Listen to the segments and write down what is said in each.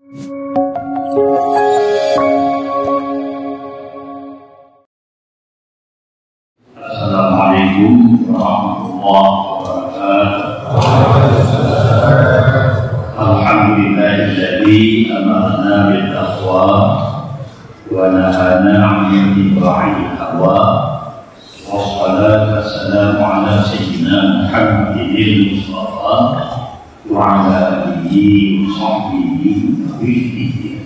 Assalamualaikum warahmatullahi wabarakatuh. Alhamdulillahilladzi amarna bil taqwa wa nahana 'anil ittiba'il hawa. Wassalatu wassalamu ala sayyidina Muhammadin Mustafa wa ala alihi wa sahbihi wa bihi.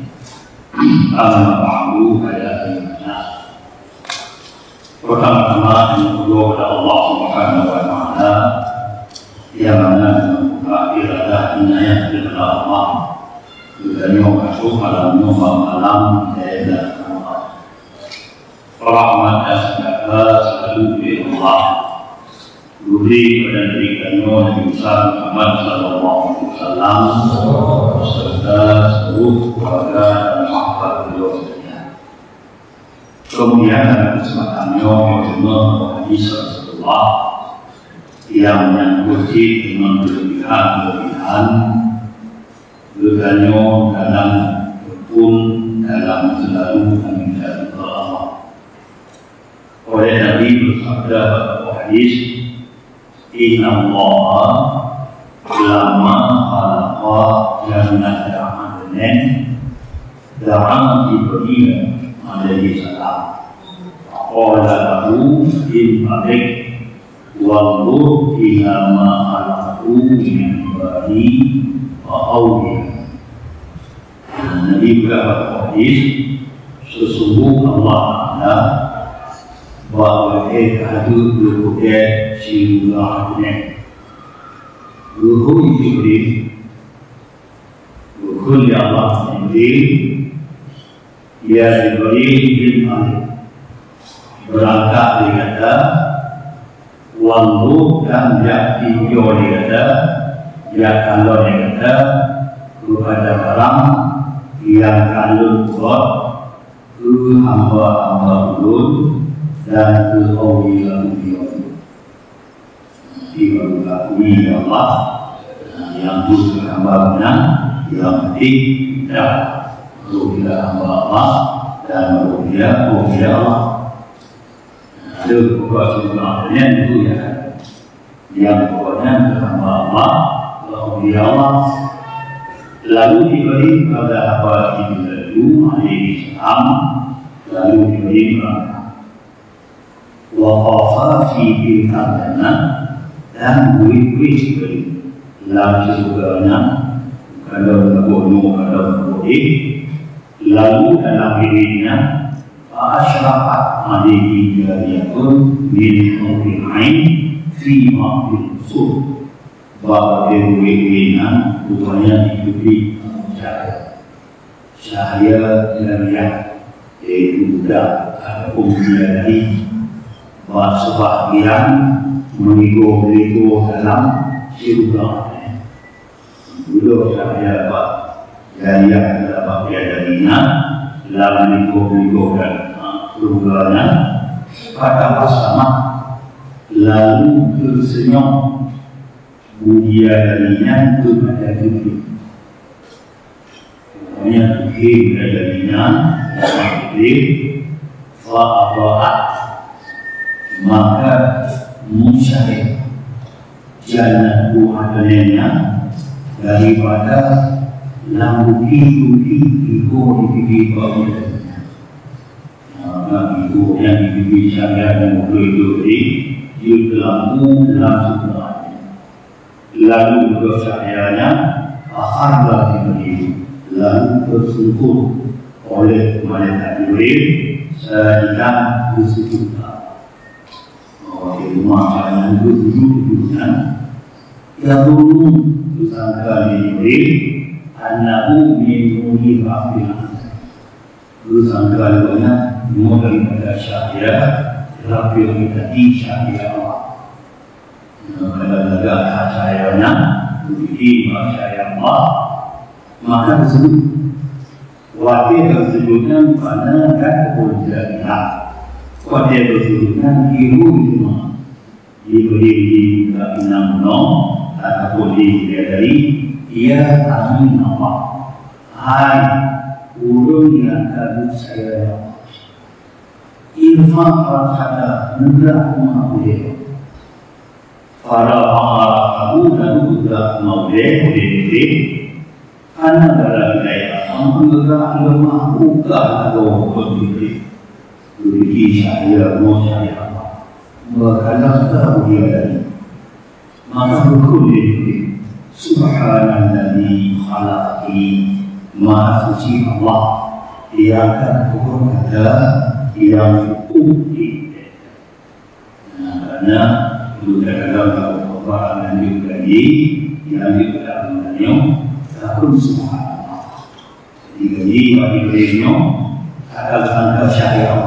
Amma ba'du, pertama-tama berdoa kepada Allah Subhanahu wa taala yang mana membuka iradah inayah daripada Allah dan yang masuk malam malam dan rahmat dan sejahtera selalu dari Allah beri pada dirikannya Nabi Muhammad sallallahu alaihi wasallam serta seluruh keluarga dan sahabat beliau. Kemudian dalam kesempatannya hadis Rasulullah yang menyangkut dengan berlebihan berganyo dalam berpun dalam selalu kami dari Allah. Oleh Nabi bersabda pada hadis, Inna Allah lama khalaqa jannata adnan da'a Ibrahim alaihi salam. Qala lahu in balik wanzur ila ma khalaqu min bani wa awliya. Nabi berkata hadis, sesungguh Allah Ta'ala bahwa ada berbagai sifatnya. Ruhul Jibril, Ruhul Allah Jibril, ya Jibril bin Malik berangkat di kata wandu dan ya tinjau di kata ya kalau di kata kepada barang yang kalau buat ke hamba-hamba ulun dan ke awliya-awliya diberkati Allah yang butuh hamba benar yang tidak rupiah hamba Allah dan rupiah Allah. Ada beberapa contohnya itu ya, yang pokoknya hamba Allah, rupiah Allah. Lalu diberi kepada hamba Jibril alaihi salam, lalu diberi waqafa fi bilkadana dan beri Jibril dalam sebuahnya kalau berbodoh kalau boleh. Lalu dalam dirinya asyrafat alaihi jariyatun min nuril ain fi ma'il usul bahwa dirinya rupanya diberi cahaya jariyah yaitu budak ataupun bidadari bahwa sebahagian meligo-ligo dalam surga. Dulu cahaya apa? Jariyah dapat darinya dalam ligo-ligo dan surganya pada bersama lalu tersenyum mulia darinya kepada diri. Pokoknya tuhin darinya diri fa'abaat maka musyahid jalan buatannya daripada lambuki iko di bawahnya. Iko yang di syariat dan mulut itu lampu langsung lalu bersyariatnya akhirnya diberi lalu bersyukur oleh malaikat Jibril sedang bersyukur. Di rumah saya itu duduk-duduknya yang dulu bersangka Jibril annahu min nuri rabbil alamin. Bersangka dengan nur daripada syariat rabbil alamin syariat Allah. Pada negara syariatnya memiliki syariat Allah maka tersebut wakil tersebutnya pada kategori wakil tersebutnya ibu rumah diberi di enam ataupun di dari ia amin Allah hai urun yang kami saya infak pada negara maulid para pengarah dan juga maulid karena dalam wilayah negara agama bukan atau berdiri saya mau saya berkata tahu dia dari maka hukum ini subhanalladzi khalaqi maha suci Allah yang akan hukum ada yang bukti karena sudah dalam Al-Quran yang diberi yang diberi takun subhanallah jadi bagi beliau akan tangkap syariat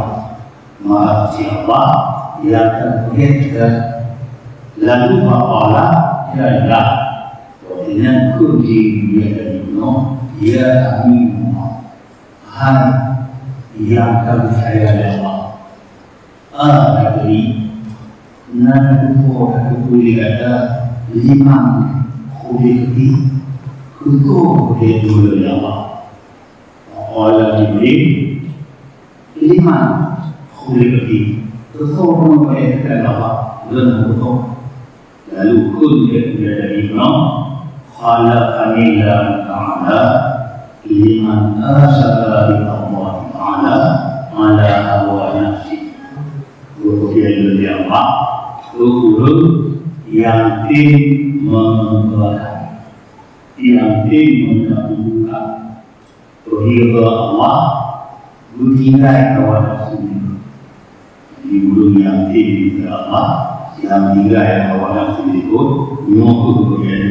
maha suci Allah yang akan begitu lalu maqala ialah dengan kunci dia dari ya amin hai yang kami sayang Allah dari nabuo kuli kata lima kuli kuto dari Allah Allah diberi lima kuli kuto membayar Allah dan kuto lalu kun dari khalaqani ta'ala liman asaba bi Allah ta'ala ala hawa nafsi kemudian dari Allah guru yang tim mengeluarkan yang tim menggabungkan ridha Allah menilai hawa nafsi guru yang tim Allah yang tiga yang awal nafsu itu nyokut kemudian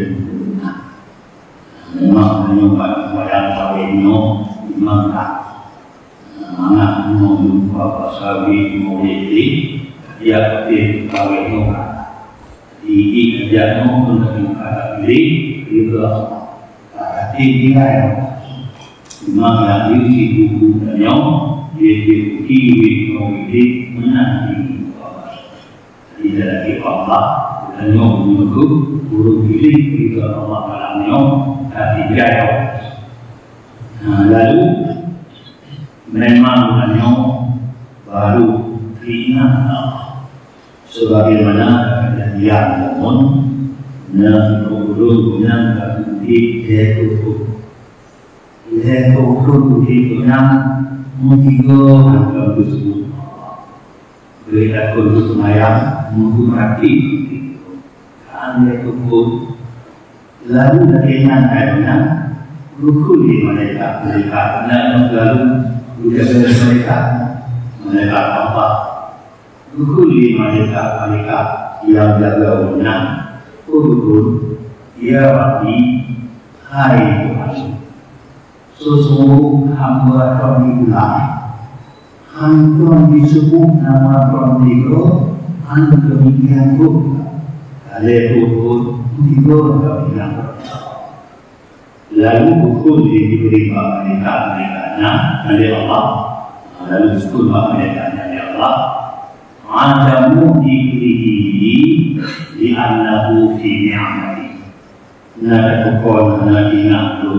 memang menyebabkan wayang kawinnya dimangkat anak menuju bapak sawi memiliki dia ketik kawinnya di kerjanya untuk mengkata diri itu tapi dia yang memang yang diuji buku dan yang dia diuji memiliki menanti tidak lagi Allah dan yang menunggu guru pilih itu Allah malamnya tapi jauh. Lalu memang hanya baru ingat Allah sebagaimana kejadian namun yang guru yang berhenti dia tutup itu yang mutigo agak tersebut berita khusus mayang menghormati anda kubur lalu dengan airnya rukun di mereka dan lalu ujar mereka apa rukun di mereka yang jaga unang rukun ia bagi hari Tuhan sesungguh hamba kami ulang Tuhan disebut nama Tuhan itu demikian pun ada hukum itu demikian lalu hukum diberi mereka oleh Allah lalu hukum mereka oleh Allah adamu diberi di annahu fi ni'mati nada hukum nabi ngaklu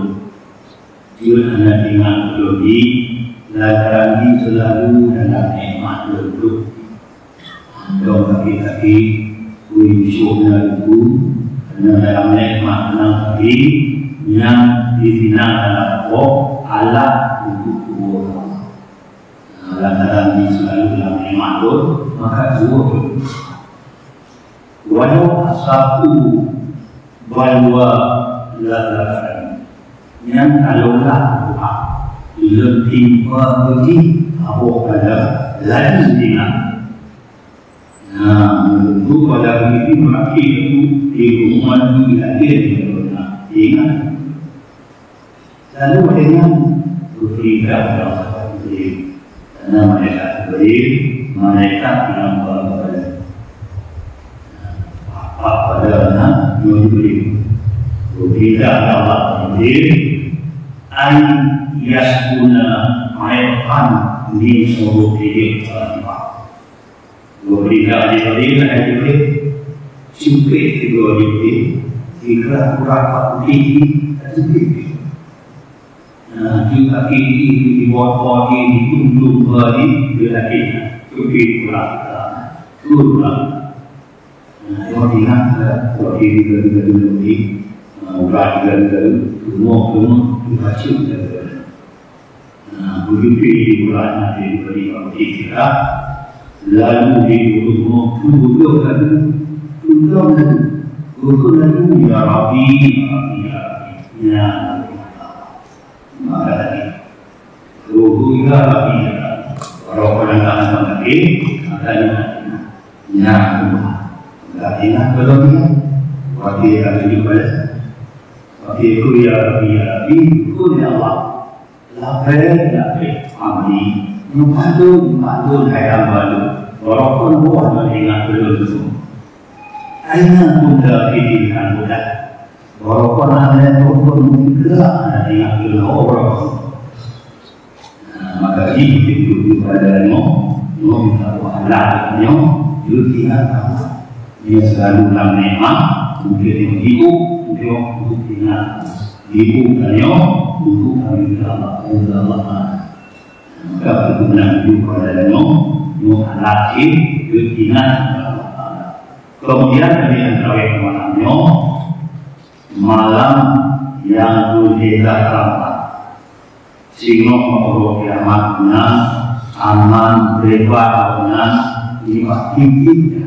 juga nabi ngaklu di kami selalu dalam nikmat lembut. Dong kaki-kaki wisukna itu dalam nikmat kaki yang difinal dalam alat untuk Allah. Lantaran selalu dalam nikmat lembut maka dua. Walau satu balwa lalakan yang kalaulah Tuhan lebih begitu apa pada lain dengan menurut pada begitu maki itu di rumah itu lagi ingat lalu dengan berbeda dalam beri karena mereka yang berbeda apa pada memberi berbeda dalam beri yaskuna ayatan di seluruh hidup orang. Berbeda di beri sempit juga di kurang tinggi tapi juga di bawah di untuk beri lagi pulang. Kalau ingat kalau di berat semua dibaca begitu di bulan nanti diberi kita lalu di duduk lagi ya Rabbi ya maka tadi ya Rabbi kalau orang tak mengerti makanya ya tak ingat belum ya waktu yang juga waktu itu ya Rabbi itu ya Allah lapar amri membantu hayam baru walaupun bukan ingat belum aina muda fidikan muda walaupun ada pun gerak ingat belum orang maka itu padanya minta wahalanya yutingan Allah dia selalu dalam nikmat mungkin ibu untuk ingat ibu kanyo untuk kami Allah maka kegunaan itu padanya laki yutingan kemudian dari antara malamnya malam yang berbeda ramah sehingga Allah kiamatnya aman beribadahnya lima tinggi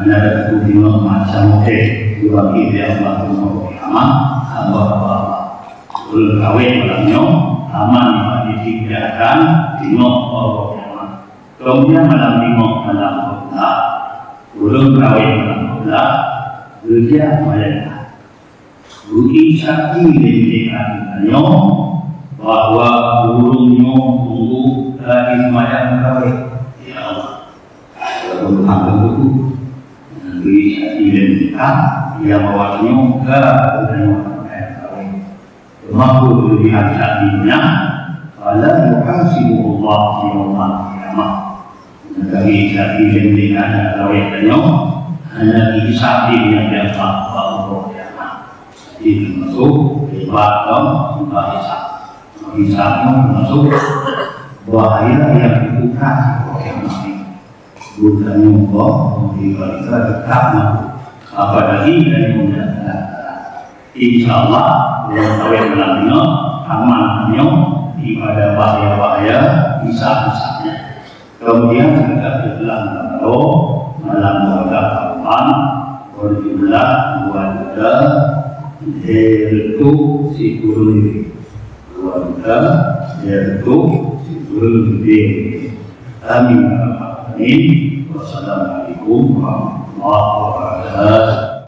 ada kedua macam dua kita Allah kiamat Allah berkawin malamnya aman ditinggalkan sehingga Allah kiamat kemudian malam malam burung kawin malam kerja mereka bukti sakti diberikannya bahwa burungnya tunggu dari semayang kawin ya Allah burung itu beri sakti diberikan yang bawahnya ke semayang kawin mampu berlihat saktinya ala yuhasibu Allah di Allah kiamat dari sakti diberikan kawinnya hanya sakti yang dapat Allah kiamat itu masuk ibadah bahasa hisabnya masuk bahaya yang dibuka bukan nyumbang kita tetap apalagi dari muda insya Allah yang tahu melalui amannya ibadah bahaya hisab-hisabnya kemudian kita bilang kalau malam kapan berjumlah 2 juta yaitu si guru ini 2 juta yaitu si guru ini amin wassalamualaikum warahmatullahi wabarakatuh.